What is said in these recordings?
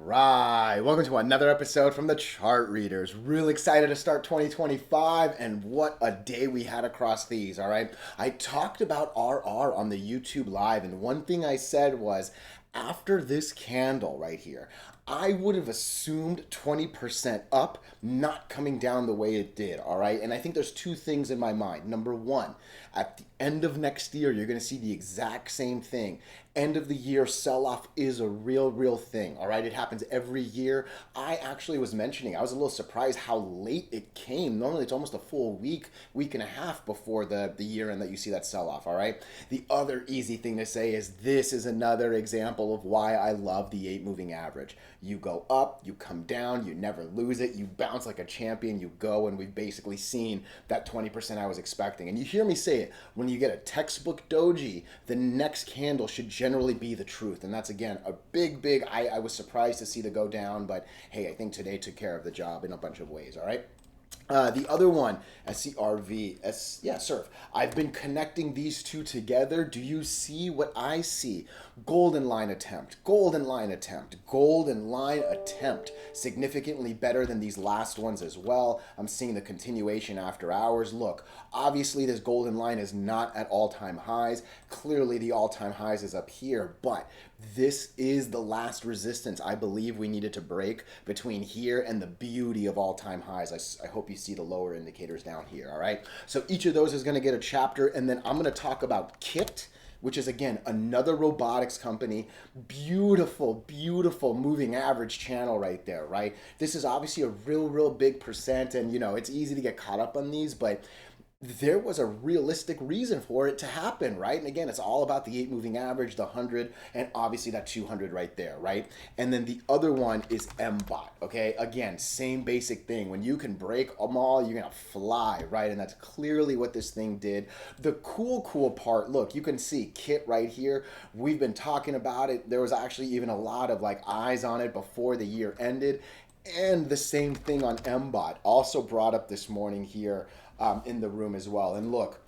right, welcome to another episode from the Chart Readers. Real excited to start 2025, and what a day we had across these, all right? I talked about RR on the YouTube Live, and one thing I said was, after this candle right here, I would have assumed 20% up, not coming down the way it did, all right? And I think there's two things in my mind. Number one, at the end of next year, you're going to see the exact same thing. End of the year sell-off is a real thing, all right? It happens every year. I actually was mentioning, I was a little surprised how late it came. Normally it's almost a full week and a half before the year end that you see that sell-off, all right? The other easy thing to say is this is another example of why I love the 8 moving average. You go up, you come down, you never lose it, you bounce like a champion, you go, and we've basically seen that 20% I was expecting. And you hear me say it, when you get a textbook doji, the next candle should generally be the truth. And that's, again, a big, I was surprised to see the go down, but hey, I think today took care of the job in a bunch of ways, all right? The other one, SERV, SERV. I've been connecting these two together. Do you see what I see? Golden line attempt, golden line attempt, golden line attempt. Significantly better than these last ones as well. I'm seeing the continuation after hours. Look, obviously this golden line is not at all-time highs. Clearly the all-time highs is up here, but this is the last resistance I believe we needed to break between here and the beauty of all-time highs. I hope you see the lower indicators down here, all right? So each of those is going to get a chapter, and then I'm going to talk about KITT, which is, again, another robotics company. Beautiful moving average channel right there, right? This is obviously a real big percent, and, you know, it's easy to get caught up on these, but there was a realistic reason for it to happen, right? And again, it's all about the 8 moving average, the 100, and obviously that 200 right there, right? And then the other one is MBOT, okay? Again, same basic thing. When you can break them all, you're gonna fly, right? And that's clearly what this thing did. The cool part, look, you can see KITT right here. We've been talking about it. There was actually even a lot of like eyes on it before the year ended. And the same thing on MBOT, also brought up this morning here in the room as well. And look,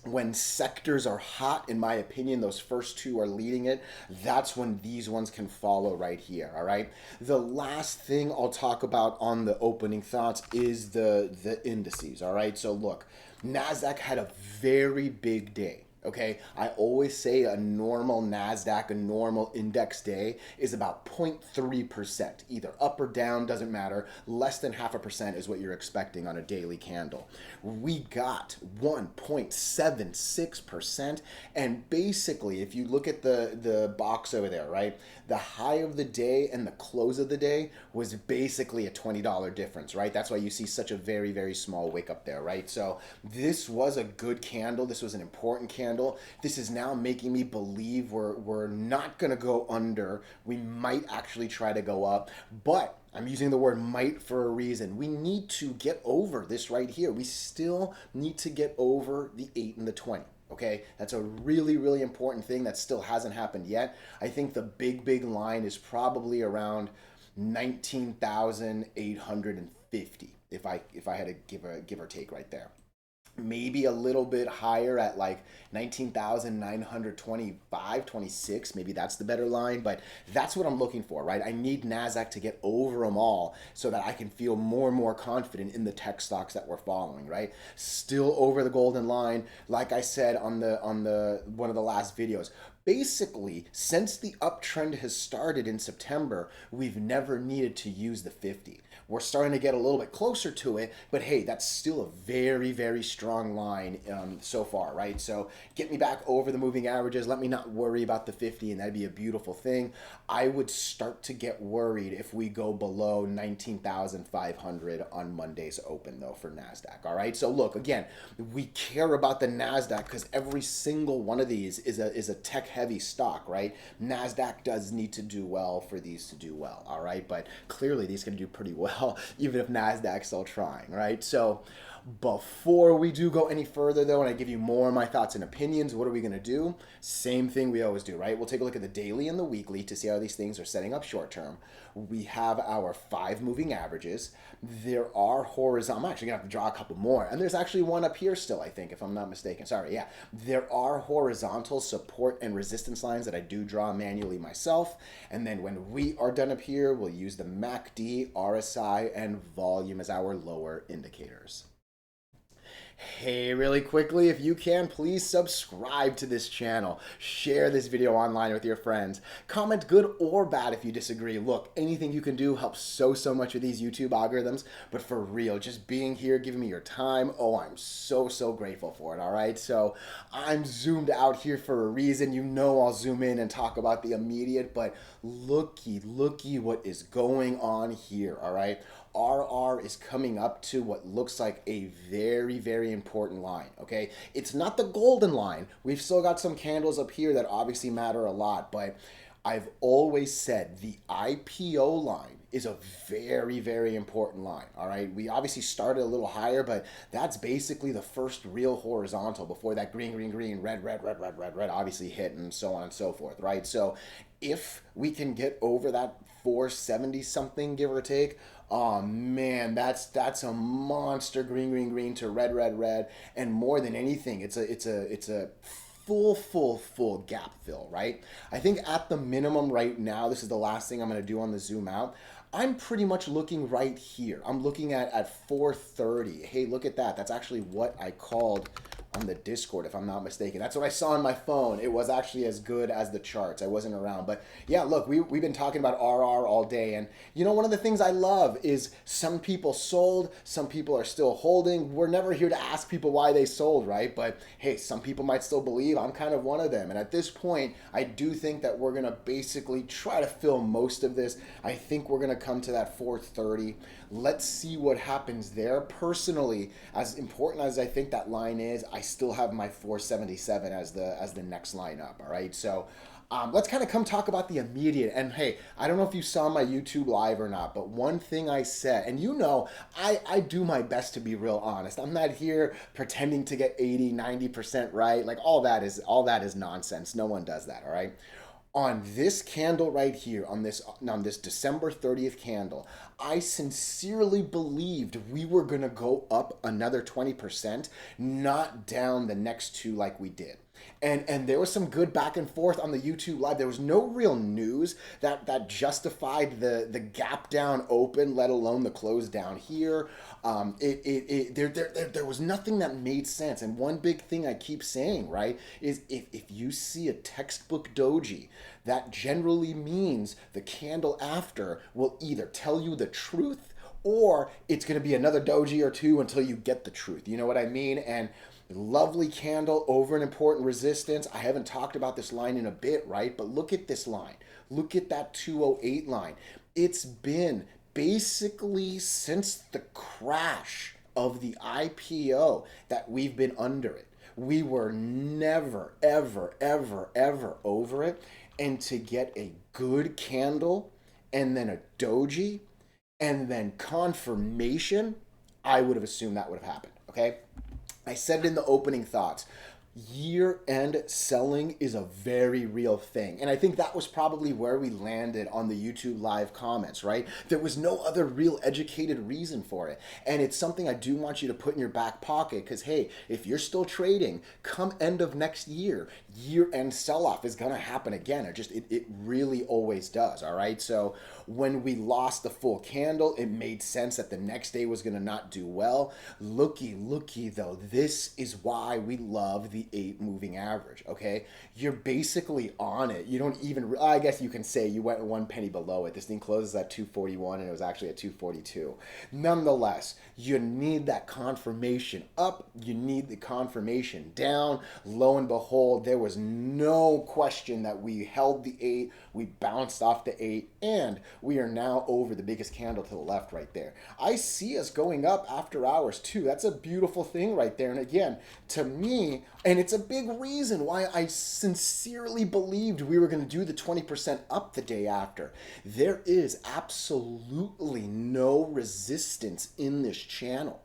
when sectors are hot, in my opinion, those first two are leading it, that's when these ones can follow right here, all right? The last thing I'll talk about on the opening thoughts is the indices, all right? So look, NASDAQ had a very big day. Okay, I always say a normal NASDAQ, a normal index day is about 0.3%, either up or down, doesn't matter. Less than 0.5% is what you're expecting on a daily candle. We got 1.76%, and basically, if you look at the box over there, right, the high of the day and the close of the day was basically a $20 difference, right? That's why you see such a very small wick up there, right? So this was a good candle. This was an important candle. This is now making me believe we're not going to go under. We might actually try to go up, but I'm using the word might for a reason. We need to get over this right here. We still need to get over the 8 and the 20. Okay, that's a really important thing that still hasn't happened yet. I think the big line is probably around 19,850 if I had to give or take right there. Maybe a little bit higher at like 19,925, 26. Maybe that's the better line, but that's what I'm looking for, right? I need NASDAQ to get over them all so that I can feel more and more confident in the tech stocks that we're following, right? Still over the golden line, like I said on the one of the last videos. Basically, since the uptrend has started in September, we've never needed to use the 50. We're starting to get a little bit closer to it, but hey, that's still a very strong line so far, right? So get me back over the moving averages. Let me not worry about the 50, and that'd be a beautiful thing. I would start to get worried if we go below 19,500 on Monday's open, though, for NASDAQ, all right? So look, again, we care about the NASDAQ because every single one of these is a tech-heavy stock, right? NASDAQ does need to do well for these to do well, all right? But clearly, these can do pretty well. Even if NASDAQ's still trying, right? So before we do go any further, though, and I give you more of my thoughts and opinions, what are we going to do? Same thing we always do, right? We'll take a look at the daily and the weekly to see how these things are setting up short term. We have our 5 moving averages. There are horizontal, I'm actually going to have to draw a couple more, and there's actually one up here still, I think, if I'm not mistaken. Sorry, yeah. There are horizontal support and resistance lines that I do draw manually myself. And then when we are done up here, we'll use the MACD, RSI, and volume as our lower indicators. Hey, really quickly, if you can, please subscribe to this channel. Share this video online with your friends. Comment good or bad if you disagree. Look, anything you can do helps so much with these YouTube algorithms, but for real, just being here, giving me your time, oh, I'm so grateful for it, all right? So I'm zoomed out here for a reason. You know I'll zoom in and talk about the immediate, but looky what is going on here, all right? RR is coming up to what looks like a very important line, okay? It's not the golden line. We've still got some candles up here that obviously matter a lot, but I've always said the IPO line is a very important line, all right? We obviously started a little higher, but that's basically the first real horizontal before that green, red obviously hit and so on and so forth, right? So if we can get over that 470 something, give or take, oh man, that's a monster green to red, and more than anything, it's a full gap fill, right? I think at the minimum right now, this is the last thing I'm going to do on the zoom out. I'm pretty much looking right here. I'm looking at 430. Hey, look at that. That's actually what I called on the Discord, if I'm not mistaken. That's what I saw on my phone. It was actually as good as the charts. I wasn't around. But yeah, look, we've been talking about RR all day. And you know, one of the things I love is some people sold, some people are still holding. We're never here to ask people why they sold, right? But hey, some people might still believe. I'm kind of one of them. And at this point, I do think that we're going to basically try to fill most of this. I think we're going to come to that 430. Let's see what happens there. Personally, as important as I think that line is, I still have my 477 as the next line up, all right? So let's kind of come talk about the immediate. And hey, I don't know if you saw my YouTube live or not, but one thing I said, and you know, I do my best to be real honest. I'm not here pretending to get 80, 90% right. Like all that is nonsense. No one does that, all right? On this candle right here, on this December 30th candle, I sincerely believed we were going to go up another 20%, not down the next two like we did. And there was some good back and forth on the YouTube live. There was no real news that justified the gap down open, let alone the close down here. There was nothing that made sense. And one big thing I keep saying, right, is if you see a textbook doji, that generally means the candle after will either tell you the truth or it's going to be another doji or two until you get the truth. You know what I mean? And lovely candle over an important resistance. I haven't talked about this line in a bit, right? But look at this line. Look at that 208 line. It's been basically since the crash of the IPO that we've been under it. We were never, ever over it. And to get a good candle and then a doji and then confirmation, I would have assumed that would have happened, okay? I said it in the opening thoughts. Year-end selling is a very real thing. And I think that was probably where we landed on the YouTube live comments, right? There was no other real educated reason for it. And it's something I do want you to put in your back pocket because, hey, if you're still trading, come end of next year, year-end sell-off is going to happen again. It really always does, all right? So when we lost the full candle, it made sense that the next day was going to not do well. Looky though, this is why we love the 8 moving average, okay? You're basically on it. You don't even, I guess you can say you went 1 penny below it. This thing closes at 241 and it was actually at 242. Nonetheless, you need that confirmation up. You need the confirmation down. Lo and behold, there was no question that we held the 8. We bounced off the 8 and we are now over the biggest candle to the left right there. I see us going up after hours too. That's a beautiful thing right there. And again, to me, and it's a big reason why I sincerely believed we were going to do the 20% up the day after. There is absolutely no resistance in this channel.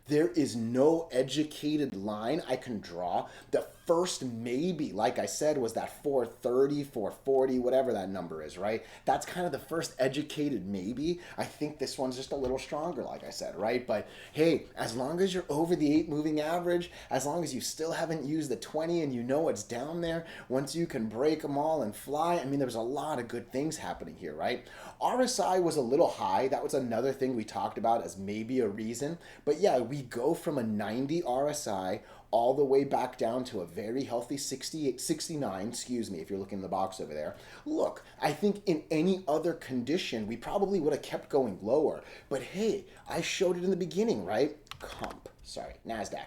There is no educated line I can draw that first maybe, like I said, was that 430, 440, whatever that number is, right? That's kind of the first educated maybe. I think this one's just a little stronger, like I said, right? But hey, as long as you're over the 8 moving average, as long as you still haven't used the 20 and you know what's down there, once you can break them all and fly, I mean, there's a lot of good things happening here, right? RSI was a little high. That was another thing we talked about as maybe a reason. But yeah, we go from a 90 RSI all the way back down to a very healthy 68, 69, excuse me, if you're looking in the box over there. Look, I think in any other condition, we probably would have kept going lower. But hey, I showed it in the beginning, right? NASDAQ.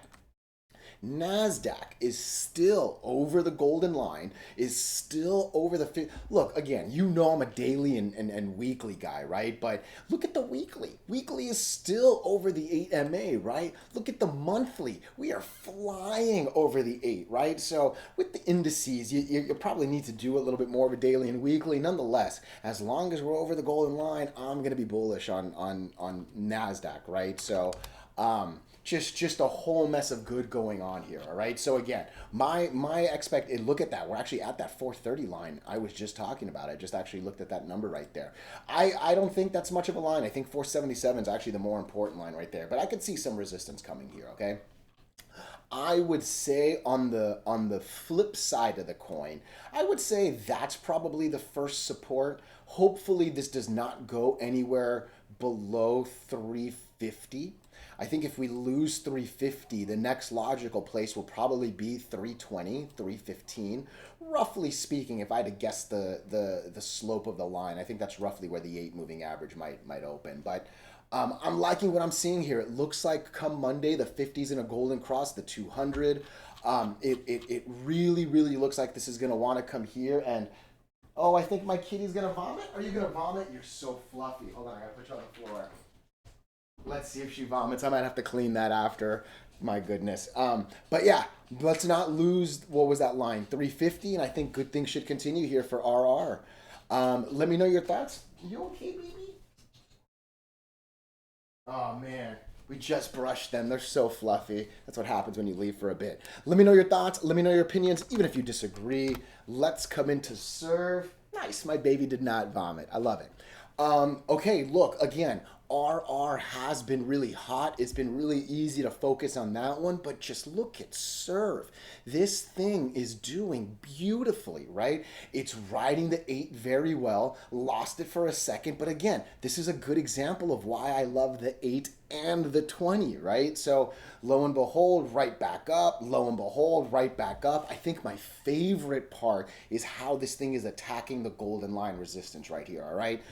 NASDAQ is still over the golden line, is still over the... Look, again, you know I'm a daily and weekly guy, right? But look at the weekly. Weekly is still over the 8 MA, right? Look at the monthly. We are flying over the 8, right? So with the indices, you probably need to do a little bit more of a daily and weekly. Nonetheless, as long as we're over the golden line, I'm going to be bullish on NASDAQ, right? So... just a whole mess of good going on here, all right? So again, my look at that. We're actually at that 430 line I was just talking about. I just actually looked at that number right there. I don't think that's much of a line. I think 477 is actually the more important line right there, but I could see some resistance coming here, okay? I would say on the flip side of the coin, I would say that's probably the first support. Hopefully this does not go anywhere below 350. I think if we lose 350, the next logical place will probably be 320, 315. Roughly speaking, if I had to guess the slope of the line, I think that's roughly where the 8 moving average might open. But I'm liking what I'm seeing here. It looks like come Monday, the 50's in a golden cross, the 200. It really, really looks like this is going to want to come here. And, oh, I think my kitty's going to vomit? Are you going to vomit? You're so fluffy. Hold on, I got to put you on the floor. Let's see if she vomits. I might have to clean that after. My goodness. But yeah, let's not lose, what was that line? 350, and I think good things should continue here for RR. Let me know your thoughts. You okay, baby? Oh, man. We just brushed them. They're so fluffy. That's what happens when you leave for a bit. Let me know your thoughts. Let me know your opinions, even if you disagree. Let's come into SERV. Nice. My baby did not vomit. I love it. Okay, look, again, RR has been really hot. It's been really easy to focus on that one, but just look at SERV. This thing is doing beautifully, right? It's riding the 8 very well, lost it for a second, but again, this is a good example of why I love the 8 and the 20, right? So lo and behold, right back up, lo and behold, right back up. I think my favorite part is how this thing is attacking the golden line resistance right here, all right?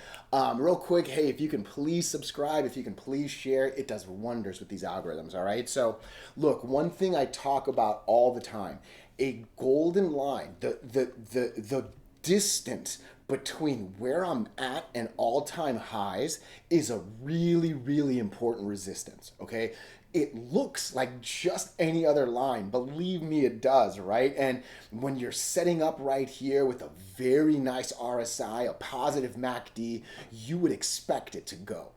Real quick, hey, if you can please subscribe, if you can please share, it does wonders with these algorithms, all right? So look, one thing I talk about all the time, a golden line, the distance between where I'm at and all-time highs is a really, really important resistance, okay? It looks like just any other line. Believe me, it does, right? And when you're setting up right here with a very nice RSI, a positive MACD, you would expect it to go.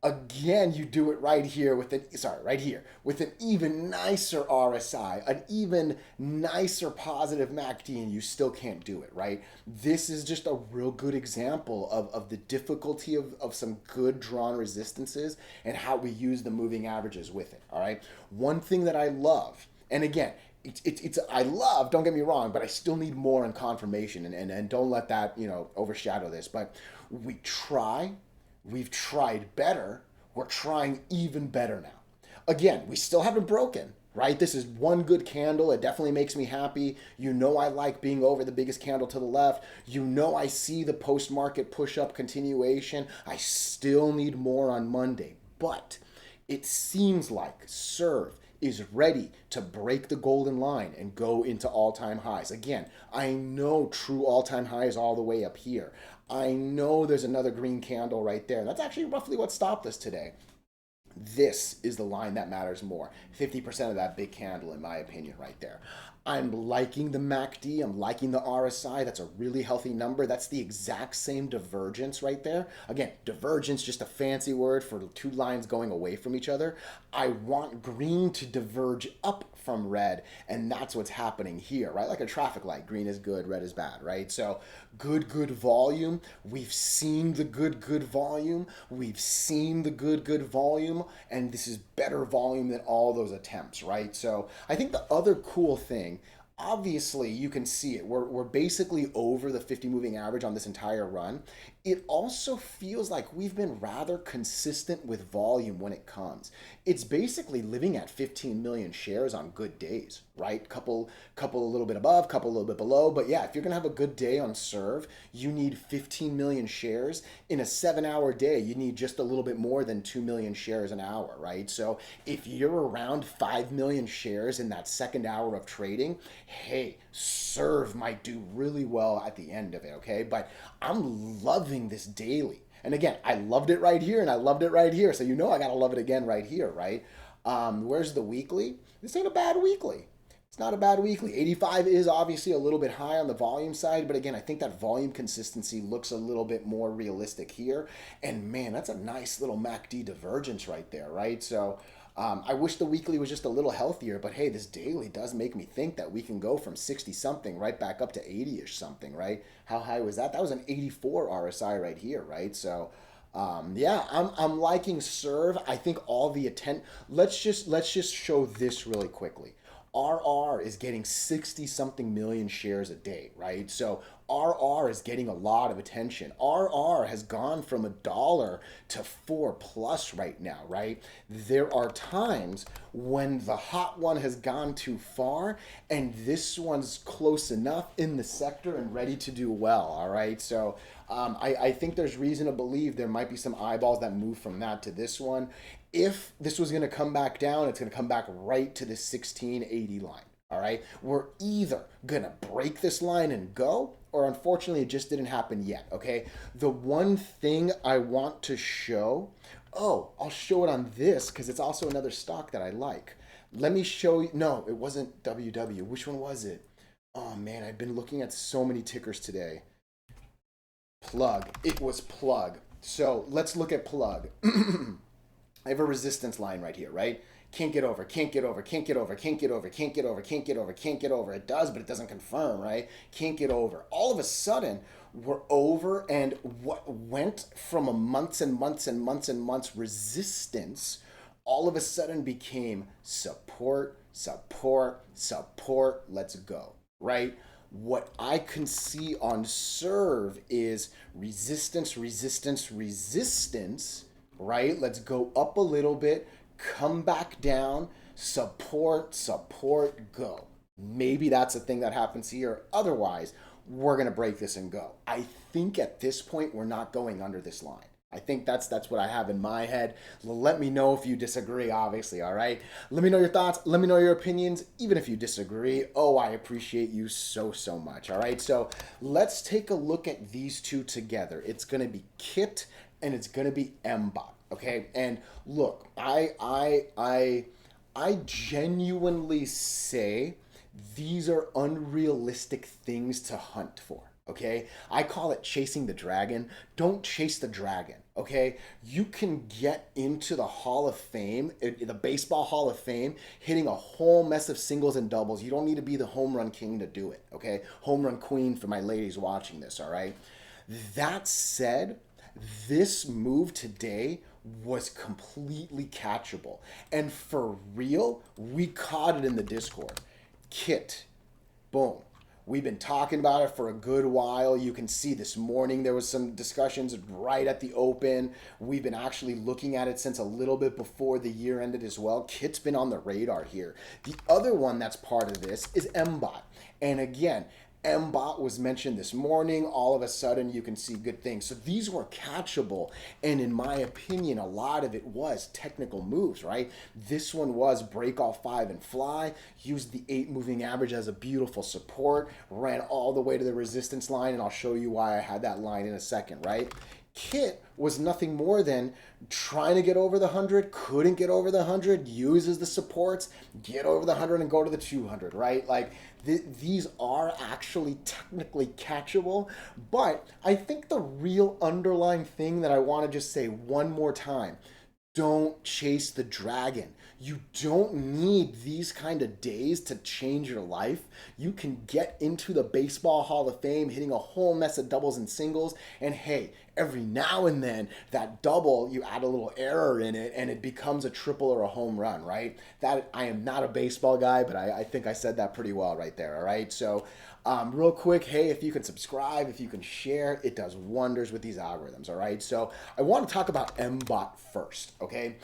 Again, you do it right here with with an even nicer RSI, an even nicer positive MACD, and you still can't do it, right? This is just a real good example of the difficulty of some good drawn resistances and how we use the moving averages with it, all right? One thing that I love, and again, I love, don't get me wrong, but I still need more on confirmation, and don't let that, overshadow this, but we've tried better. We're trying even better now. Again, we still haven't broken, right? This is one good candle. It definitely makes me happy. You know I like being over the biggest candle to the left. You know I see the post-market push-up continuation. I still need more on Monday. But it seems like SERV is ready to break the golden line and go into all-time highs. Again, I know true all-time high is all the way up here. I know there's another green candle right there. That's actually roughly what stopped us today. This is the line that matters more. 50% of that big candle, in my opinion, right there. I'm liking the MACD. I'm liking the RSI. That's a really healthy number. That's the exact same divergence right there. Again, divergence, just a fancy word for two lines going away from each other. I want green to diverge up from red, and that's what's happening here, right? Like a traffic light. Green is good, red is bad, right? So good volume. We've seen the good volume. We've seen the good volume, and this is better volume than all those attempts, right? So I think the other cool thing, obviously you can see it, we're basically over the 50 moving average on this entire run. It also feels like we've been rather consistent with volume when it comes. It's basically living at 15 million shares on good days, right? Couple a little bit above, couple a little bit below, but yeah, if you're gonna have a good day on SERV, you need 15 million shares. In a 7-hour day, you need just a little bit more than 2 million shares an hour, right? So if you're around 5 million shares in that second hour of trading, hey, SERV might do really well at the end of it, okay? But I'm loving this daily. And again, I loved it right here and I loved it right here. So you know I gotta love it again right here, right? Where's the weekly? This ain't a bad weekly. It's not a bad weekly. 85 is obviously a little bit high on the volume side, but again, I think that volume consistency looks a little bit more realistic here. And man, that's a nice little MACD divergence right there, right? So I wish the weekly was just a little healthier, but hey, this daily does make me think that we can go from 60 something right back up to 80-ish something, right? How high was that? That was an 84 RSI right here, right? So yeah, I'm liking SERV. I think all the let's just show this really quickly. RR is getting 60 something million shares a day, right? So RR is getting a lot of attention. RR has gone from $1 to 4+ right now, right? There are times when the hot one has gone too far and this one's close enough in the sector and ready to do well, all right? So I think there's reason to believe there might be some eyeballs that move from that to this one. If this was going to come back down, it's going to come back right to the 1680 line. All right. We're either going to break this line and go, or unfortunately, it just didn't happen yet. Okay. The one thing I want to show, I'll show it on this because it's also another stock that I like. Let me show you. No, it wasn't WW. Which one was it? Oh, man. I've been looking at so many tickers today. Plug. It was Plug. So let's look at Plug. I have a resistance line right here, right? Can't get over, can't get over, can't get over, can't get over, can't get over, can't get over, can't get over. It does, but it doesn't confirm, right? Can't get over. All of a sudden, we're over, and what went from a months and months and months and months resistance all of a sudden became support, support, support, let's go, right? What I can see on SERV is resistance, resistance, resistance, right? Let's go up a little bit, come back down, support, support, go. Maybe that's a thing that happens here. Otherwise, we're going to break this and go. I think at this point, we're not going under this line. I think that's what I have in my head. Let me know if you disagree, obviously, all right? Let me know your thoughts. Let me know your opinions, even if you disagree. Oh, I appreciate you so much, all right? So let's take a look at these two together. It's going to be KITT and it's going to be MBOT, okay? And look, I genuinely say these are unrealistic things to hunt for. Okay, I call it chasing the dragon. Don't chase the dragon. Okay, you can get into the Hall of Fame, the Baseball Hall of Fame, hitting a whole mess of singles and doubles. You don't need to be the home run king to do it. Okay, home run queen for my ladies watching this. All right. That said, this move today was completely catchable, and for real, we caught it in the Discord. KITT, boom. We've been talking about it for a good while. You can see this morning there was some discussions right at the open. We've been actually looking at it since a little bit before the year ended as well. KITT's been on the radar here. The other one that's part of this is MBOT. And again, MBOT was mentioned this morning. All of a sudden, you can see good things. So these were catchable. And in my opinion, a lot of it was technical moves, right? This one was break off 5 and fly, used the 8 moving average as a beautiful support, ran all the way to the resistance line. And I'll show you why I had that line in a second, right? KITT was nothing more than trying to get over the 100, couldn't get over the 100, uses the supports, get over the 100 and go to the 200, right? Like these are actually technically catchable, but I think the real underlying thing that I want to just say one more time, don't chase the dragon. You don't need these kind of days to change your life. You can get into the Baseball Hall of Fame hitting a whole mess of doubles and singles. And hey, every now and then that double, you add a little error in it and it becomes a triple or a home run, right? That I am not a baseball guy, but I think I said that pretty well right there, all right? So real quick, hey, if you can subscribe, if you can share, it does wonders with these algorithms, all right? So I want to talk about MBOT first, okay?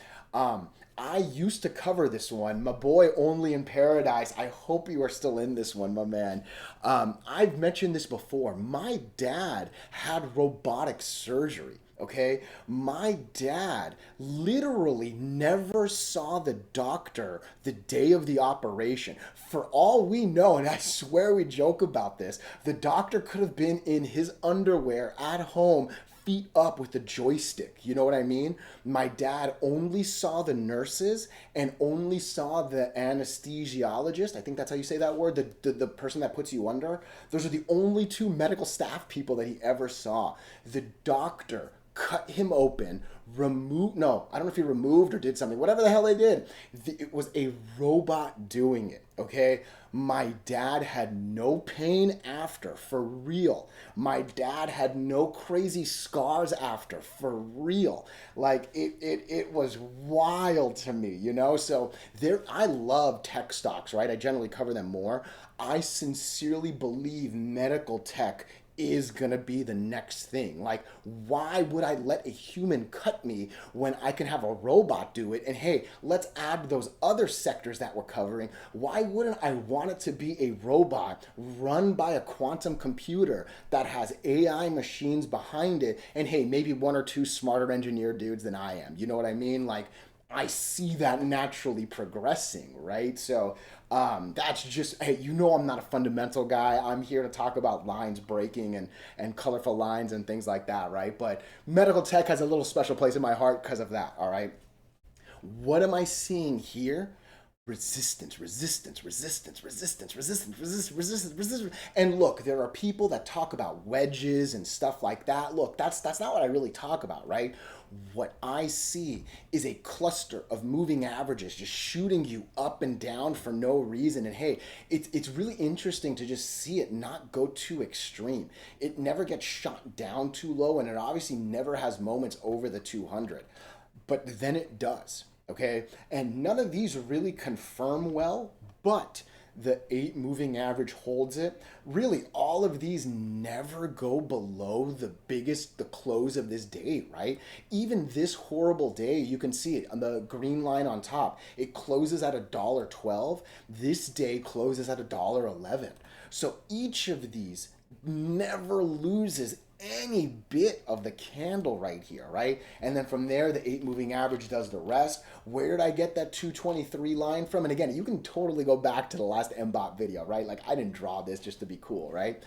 I used to cover this one. My boy Only in Paradise. I hope you are still in this one, my man. I've mentioned this before. My dad had robotic surgery. Okay, my dad literally never saw the doctor the day of the operation. For all we know, and I swear we joke about this, the doctor could have been in his underwear at home, feet up with a joystick. You know what I mean? My dad only saw the nurses and only saw the anesthesiologist. I think that's how you say that word, the person that puts you under. Those are the only two medical staff people that he ever saw. The doctor cut him open, no, I don't know if he removed or did something, whatever the hell they did. It was a robot doing it, okay? My dad had no pain after, for real. My dad had no crazy scars after, for real. Like, it was wild to me, you know? So I love tech stocks, right? I generally cover them more. I sincerely believe medical tech is gonna be the next thing. Like, why would I let a human cut me when I can have a robot do it? And hey, let's add those other sectors that we're covering. Why wouldn't I want it to be a robot run by a quantum computer that has AI machines behind it? And hey, maybe one or two smarter engineer dudes than I am. You know what I mean? Like, I see that naturally progressing, right? So that's just, hey, you know I'm not a fundamental guy. I'm here to talk about lines breaking and colorful lines and things like that, right? But medical tech has a little special place in my heart because of that, all right? What am I seeing here? Resistance, resistance, resistance, resistance, resistance, resistance, resistance, resistance. And look, there are people that talk about wedges and stuff like that. Look, that's not what I really talk about, right? What I see is a cluster of moving averages just shooting you up and down for no reason. And hey, it's really interesting to just see it not go too extreme. It never gets shot down too low, and it obviously never has moments over the 200. But then it does. Okay, and none of these really confirm well, but the 8 moving average holds it. Really, all of these never go below the close of this day, right? Even this horrible day, you can see it on the green line on top. It closes at $1.12. This day closes at $1.11. So each of these never loses any bit of the candle right here, right? And then from there, the 8 moving average does the rest. Where did I get that 223 line from? And again, you can totally go back to the last MBOT video, right? Like, I didn't draw this just to be cool, right?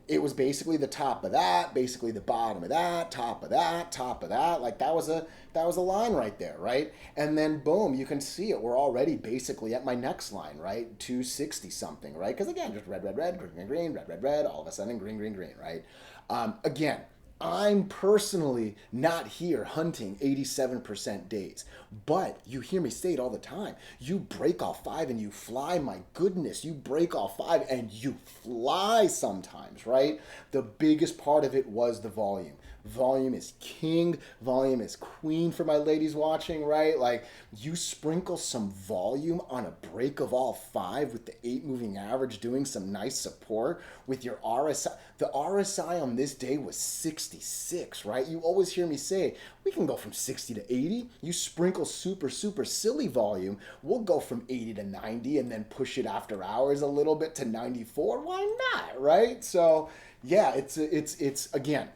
It was basically the top of that, basically the bottom of that, top of that, top of that. Like, that was a line right there, right? And then boom, you can see it. We're already basically at my next line, right? 260 something, right? Because again, just red, red, red, green, green, green, red, red, red, all of a sudden green, green, green, right? Again, I'm personally not here hunting 87% days, but you hear me say it all the time. You break all 5 and you fly. My goodness, you break all 5 and you fly sometimes, right? The biggest part of it was the volume. Volume is king, volume is queen for my ladies watching, right? Like, you sprinkle some volume on a break of all 5 with the 8 moving average doing some nice support with your RSI. The RSI on this day was 66, right? You always hear me say, we can go from 60 to 80. You sprinkle super, super silly volume, we'll go from 80 to 90 and then push it after hours a little bit to 94. Why not, right? So yeah, it's again,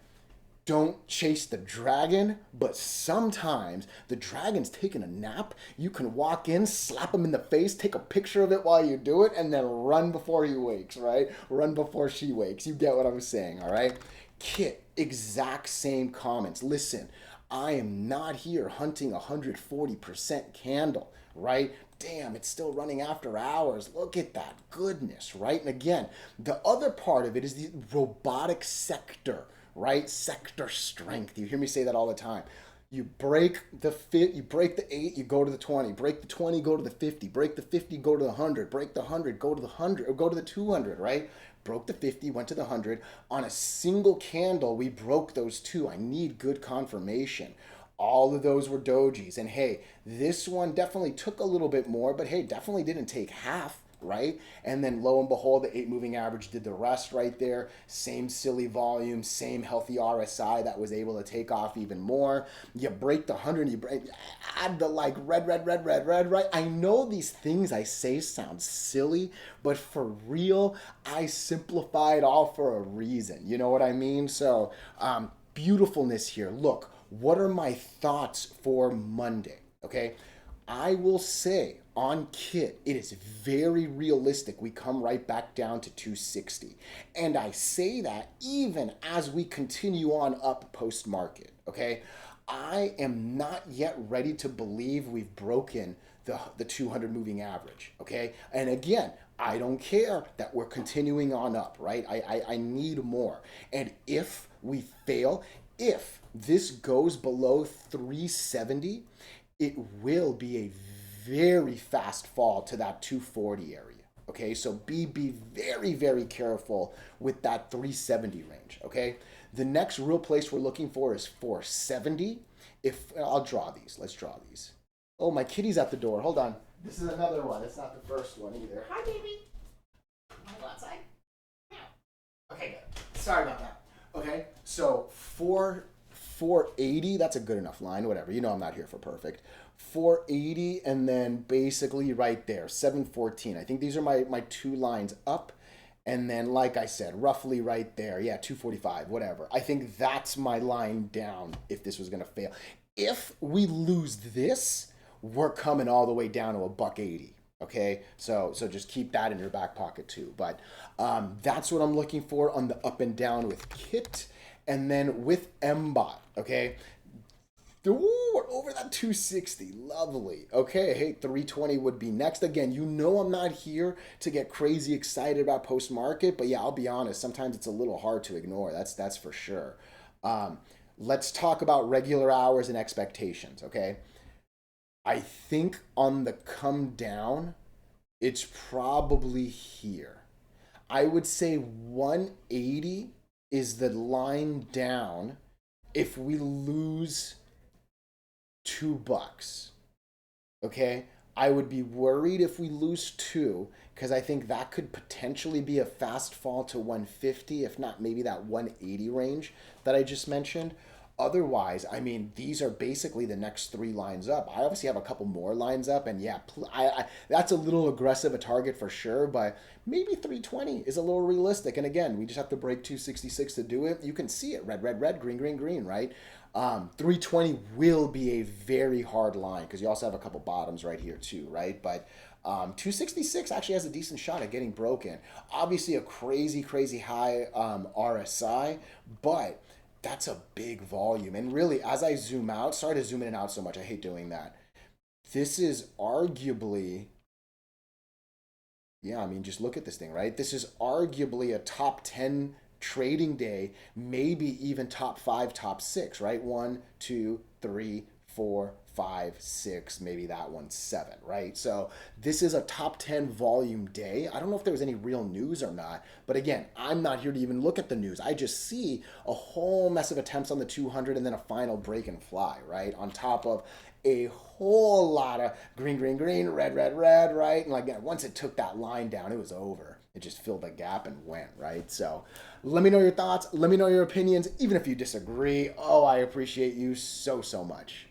don't chase the dragon, but sometimes the dragon's taking a nap. You can walk in, slap him in the face, take a picture of it while you do it, and then run before he wakes, right? Run before she wakes. You get what I'm saying, all right? Kit, exact same comments. Listen, I am not here hunting 140% candle, right? Damn, it's still running after hours. Look at that goodness, right? And again, the other part of it is the robotic sector, right? Sector strength. You hear me say that all the time. You break the you break the 8, you go to the 20. Break the 20, go to the 50. Break the 50, go to the 100. Break the 100, go to the 100, or go to the 200, right? Broke the 50, went to the 100. On a single candle, we broke those two. I need good confirmation. All of those were dojis. And hey, this one definitely took a little bit more, but hey, definitely didn't take half, right? And then lo and behold, the 8 moving average did the rest right there. Same silly volume, same healthy RSI that was able to take off even more. You break the 100, add the like red, right? I know these things I say sound silly, but for real, I simplified all for a reason. You know what I mean? So, beautifulness here. Look, what are my thoughts for Monday? Okay, I will say on KITT, it is very realistic. We come right back down to 260. And I say that even as we continue on up post market. Okay, I am not yet ready to believe we've broken the 200 moving average. Okay, and again, I don't care that we're continuing on up, right? I need more. And if we fail, if this goes below 370, it will be a very fast fall to that 240 area. Okay, so be very, very careful with that 370 range. Okay, the next real place we're looking for is 470. If I'll draw these, let's draw these. Oh, my kitty's at the door. Hold on. This is another one. It's not the first one either. Hi, baby. Want to go outside? Yeah. Okay, good. Sorry about that. Okay, so 480, that's a good enough line, whatever. You know I'm not here for perfect. 480, and then basically right there, 714. I think these are my two lines up, and then like I said, roughly right there, yeah, 245, whatever. I think that's my line down if this was going to fail. If we lose this, we're coming all the way down to a $1.80. Okay, so just keep that in your back pocket too. But that's what I'm looking for on the up and down with KITT. And then with MBOT, okay, ooh, we're over that 260. Lovely. Okay, hey, 320 would be next. Again, you know I'm not here to get crazy excited about post-market, but yeah, I'll be honest, sometimes it's a little hard to ignore. That's for sure. Let's talk about regular hours and expectations, okay? I think on the come down, it's probably here. I would say 180 is the line down if we lose $2. Okay, I would be worried if we lose 2 because I think that could potentially be a fast fall to 150, if not maybe that 180 range that I just mentioned. Otherwise, I mean, these are basically the next 3 lines up. I obviously have a couple more lines up, and yeah, that's a little aggressive a target for sure, but maybe 320 is a little realistic. And again, we just have to break 266 to do it. You can see it, red, green, right? 320 will be a very hard line because you also have a couple bottoms right here too, right? But 266 actually has a decent shot at getting broken. Obviously a crazy high RSI, but that's a big volume. And really, as I zoom out, sorry to zoom in and out so much. I hate doing that. This is arguably, yeah, I mean, just look at this thing, right? This is arguably a top 10 trading day, maybe even top 5, top 6, right? 1, 2, 3, 4, 5, 6, maybe that one's 7, right? So this is a top 10 volume day. I don't know if there was any real news or not, but again, I'm not here to even look at the news. I just see a whole mess of attempts on the 200 and then a final break and fly, right? On top of a whole lot of green, red, right? And like once it took that line down, it was over. It just filled the gap and went, right? So let me know your thoughts. Let me know your opinions, even if you disagree. Oh, I appreciate you so much.